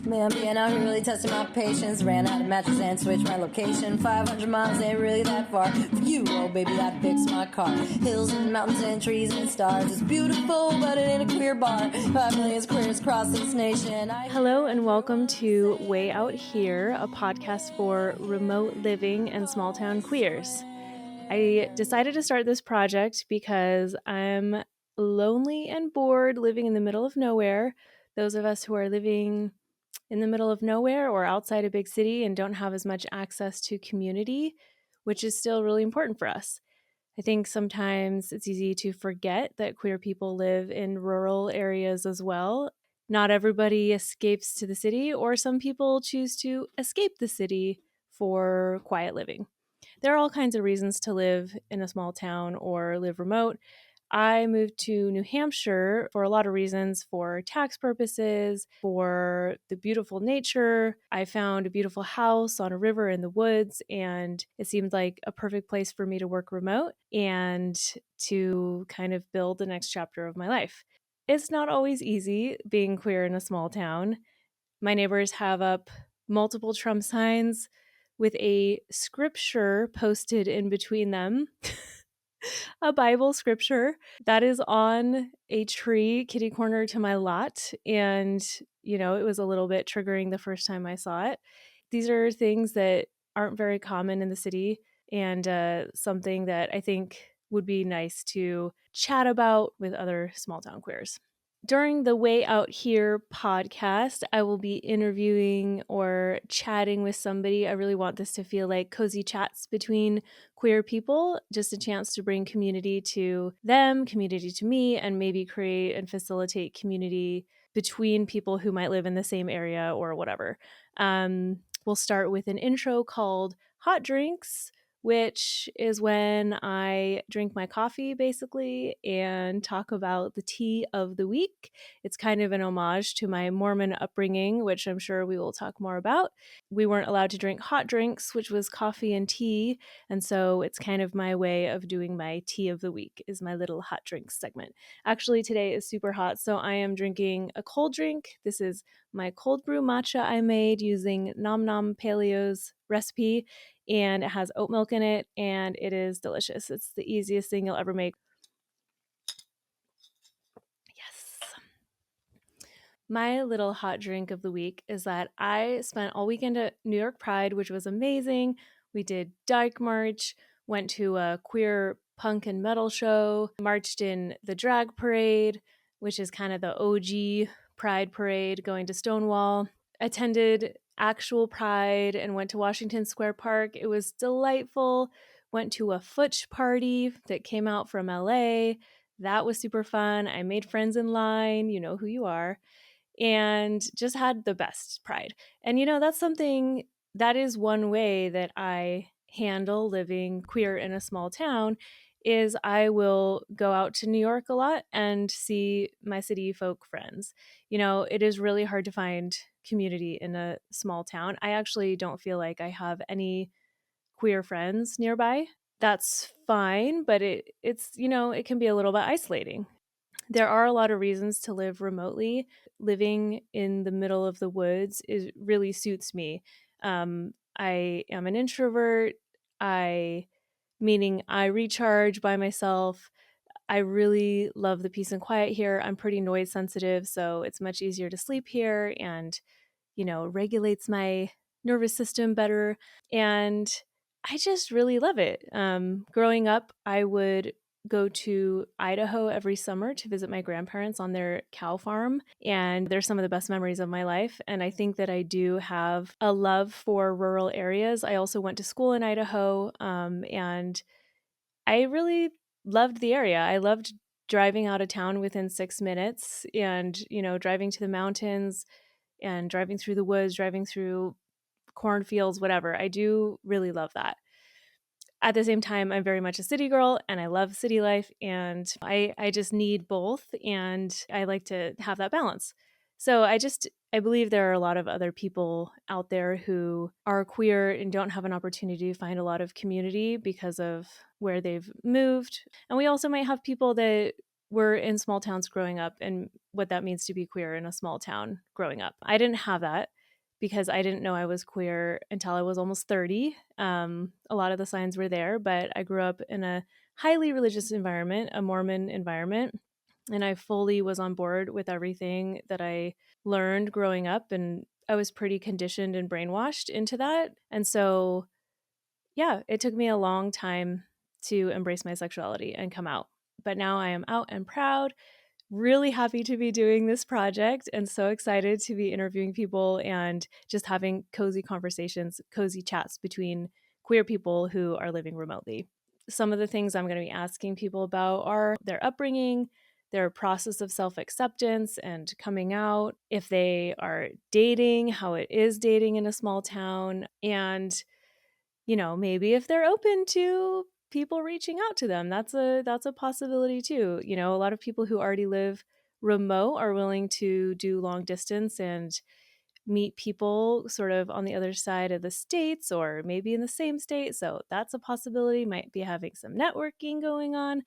Man, being out here really testing my patience. Ran out of mattress and switched my location. 500 miles ain't really that far. For you, oh baby, I'd fix my car. Hills and mountains and trees and stars. It's beautiful, but it ain't a queer bar. 5 million queers across this nation. Hello and welcome to Way Out Here, a podcast for remote living and small town queers. I decided to start this project because I'm lonely and bored living in the middle of nowhere. Those of us who are living in the middle of nowhere or outside a big city and don't have as much access to community, which is still really important for us. I think sometimes it's easy to forget that queer people live in rural areas as well. Not everybody escapes to the city, or some people choose to escape the city for quiet living. There are all kinds of reasons to live in a small town or live remote. I moved to New Hampshire for a lot of reasons, for tax purposes, for the beautiful nature. I found a beautiful house on a river in the woods, and it seemed like a perfect place for me to work remote and to kind of build the next chapter of my life. It's not always easy being queer in a small town. My neighbors have up multiple Trump signs with a scripture posted in between them. A Bible scripture that is on a tree kitty corner to my lot. And, it was a little bit triggering the first time I saw it. These are things that aren't very common in the city, and something that I think would be nice to chat about with other small town queers. During the Way Out Here podcast, I will be interviewing or chatting with somebody. I really want this to feel like cozy chats between queer people, just a chance to bring community to them, community to me, and maybe create and facilitate community between people who might live in the same area or whatever. We'll start with an intro called Hot Drinks, which is when I drink my coffee basically and talk about the tea of the week. It's kind of an homage to my Mormon upbringing, which I'm sure we will talk more about. We weren't allowed to drink hot drinks, which was coffee and tea, and so it's kind of my way of doing my tea of the week, is my little hot drinks segment. Actually, today is super hot, so I am drinking a cold drink. This is my cold brew matcha I made using Nom Nom Paleo's recipe, and it has oat milk in it, and it is delicious. It's the easiest thing you'll ever make. Yes. My little hot drink of the week is that I spent all weekend at New York Pride, which was amazing. We did Dyke March, went to a queer punk and metal show, marched in the drag parade, which is kind of the OG Pride parade, going to Stonewall, attended actual Pride and went to Washington Square Park. It was delightful. Went to a Futch party that came out from LA. That was super fun. I made friends in line. You know who you are. And just had the best Pride. And that's something, that is one way that I handle living queer in a small town, is I will go out to New York a lot and see my city folk friends. It is really hard to find community in a small town. I actually don't feel like I have any queer friends nearby. That's fine, but it's it can be a little bit isolating. There are a lot of reasons to live remotely. Living in the middle of the woods really suits me. I am an introvert. Meaning I recharge by myself. I really love the peace and quiet here. I'm pretty noise sensitive, so it's much easier to sleep here, and regulates my nervous system better. And I just really love it. Growing up, I would go to Idaho every summer to visit my grandparents on their cow farm, and they're some of the best memories of my life. And I think that I do have a love for rural areas. I also went to school in Idaho, and I really loved the area. I loved driving out of town within 6 minutes, and driving to the mountains and driving through the woods, driving through cornfields, whatever. I do really love that. At the same time, I'm very much a city girl, and I love city life, and I just need both, and I like to have that balance. So I believe there are a lot of other people out there who are queer and don't have an opportunity to find a lot of community because of where they've moved. And we also might have people that were in small towns growing up and what that means to be queer in a small town growing up. I didn't have that. because I didn't know I was queer until I was almost 30. A lot of the signs were there, but I grew up in a highly religious environment, a Mormon environment, and I fully was on board with everything that I learned growing up. And I was pretty conditioned and brainwashed into that. And so, yeah, it took me a long time to embrace my sexuality and come out. But now I am out and proud, really happy to be doing this project and so excited to be interviewing people and just having cozy conversations, cozy chats between queer people who are living remotely. Some of the things I'm going to be asking people about are their upbringing, their process of self acceptance and coming out, if they are dating, how it is dating in a small town, and maybe if they're open to people reaching out to them. That's a possibility too. A lot of people who already live remote are willing to do long distance and meet people sort of on the other side of the states or maybe in the same state. So that's a possibility. Might be having some networking going on.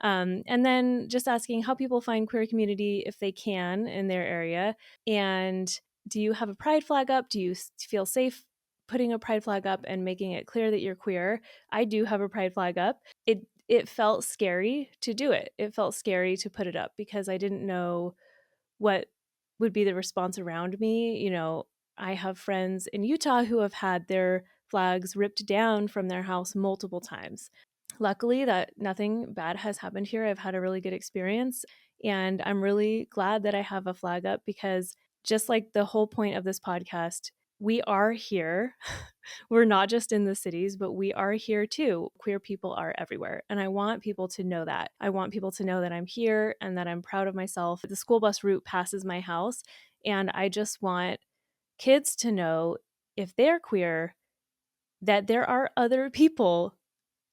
And then just asking how people find queer community if they can in their area. And do you have a pride flag up? Do you feel safe putting a pride flag up and making it clear that you're queer? I do have a pride flag up. It felt scary to do it. It felt scary to put it up because I didn't know what would be the response around me. I have friends in Utah who have had their flags ripped down from their house multiple times. Luckily, that nothing bad has happened here. I've had a really good experience, and I'm really glad that I have a flag up because just like the whole point of this podcast, we are here. We're not just in the cities, but we are here too. Queer people are everywhere. And I want people to know that. I want people to know that I'm here and that I'm proud of myself. The school bus route passes my house. And I just want kids to know, if they're queer, that there are other people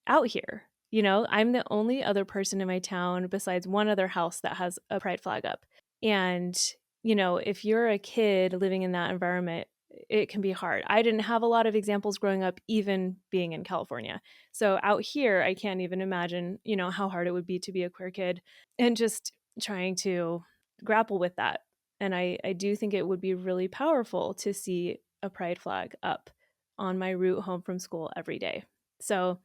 out here. I'm the only other person in my town besides one other house that has a pride flag up. And, if you're a kid living in that environment, it can be hard. I didn't have a lot of examples growing up, even being in California. So out here, I can't even imagine, how hard it would be to be a queer kid and just trying to grapple with that. And I do think it would be really powerful to see a pride flag up on my route home from school every day. So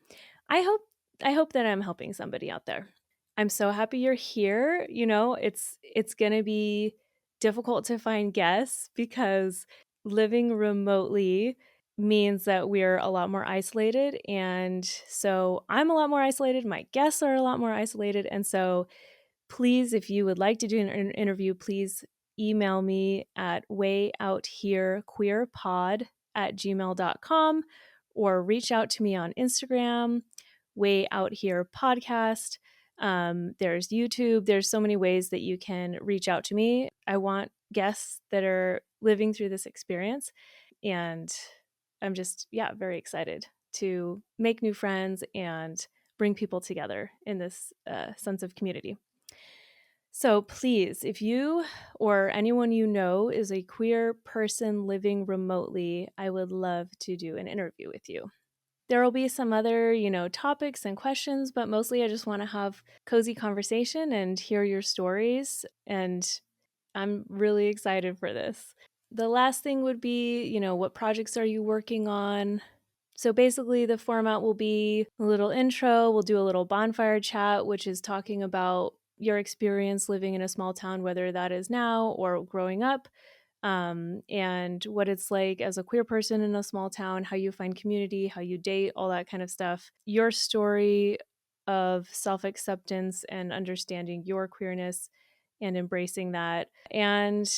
I hope that I'm helping somebody out there. I'm so happy you're here. It's going to be difficult to find guests because living remotely means that we're a lot more isolated, and so I'm a lot more isolated, my guests are a lot more isolated, and so please, if you would like to do an interview, please email me at wayoutherequeerpod@gmail.com or reach out to me on Instagram, Way Out Here Podcast. There's YouTube. There's so many ways that you can reach out to me. I want guests that are living through this experience. And I'm just, very excited to make new friends and bring people together in this sense of community. So please, if you or anyone you know is a queer person living remotely, I would love to do an interview with you. There will be some other, topics and questions, but mostly I just want to have cozy conversation and hear your stories. And I'm really excited for this. The last thing would be, what projects are you working on? So basically, the format will be a little intro. We'll do a little bonfire chat, which is talking about your experience living in a small town, whether that is now or growing up, and what it's like as a queer person in a small town, how you find community, how you date, all that kind of stuff. Your story of self acceptance and understanding your queerness and embracing that, and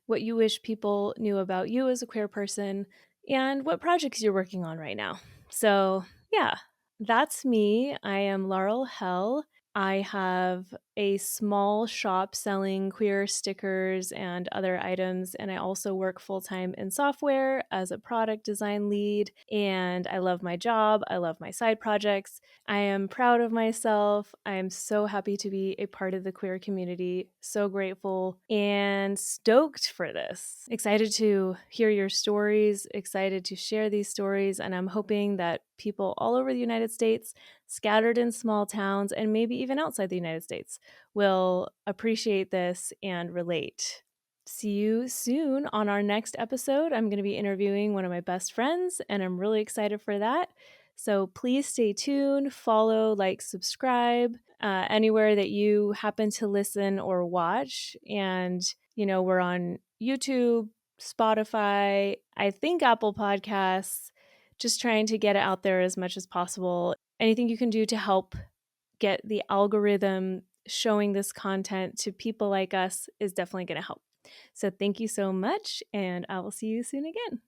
what you wish people knew about you as a queer person, and what projects you're working on right now. So, yeah, that's me. I am Laurel Hell. I have a small shop selling queer stickers and other items, and I also work full-time in software as a product design lead, and I love my job. I love my side projects. I am proud of myself. I am so happy to be a part of the queer community, so grateful and stoked for this. Excited to hear your stories, excited to share these stories, and I'm hoping that people all over the United States, scattered in small towns, and maybe even outside the United States, will appreciate this and relate. see you soon on our next episode. I'm going to be interviewing one of my best friends, and I'm really excited for that. So please stay tuned, follow, like, subscribe anywhere that you happen to listen or watch. And, we're on YouTube, Spotify, I think Apple Podcasts, just trying to get it out there as much as possible. Anything you can do to help get the algorithm showing this content to people like us is definitely going to help. So thank you so much, and I will see you soon again.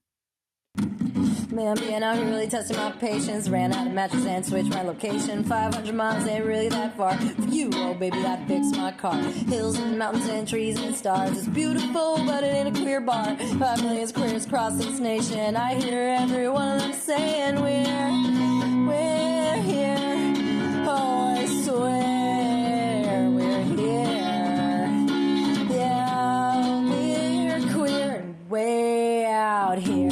Man, being out here really testing my patience. Ran out of mattress and switched my location. 500 miles ain't really that far. For you, oh baby, I fixed my car. Hills and mountains and trees and stars. It's beautiful, but it ain't a queer bar. 5 million queers across this nation. I hear every one of them saying we're here. Oh, I swear we're here. Yeah, we're queer and way out here.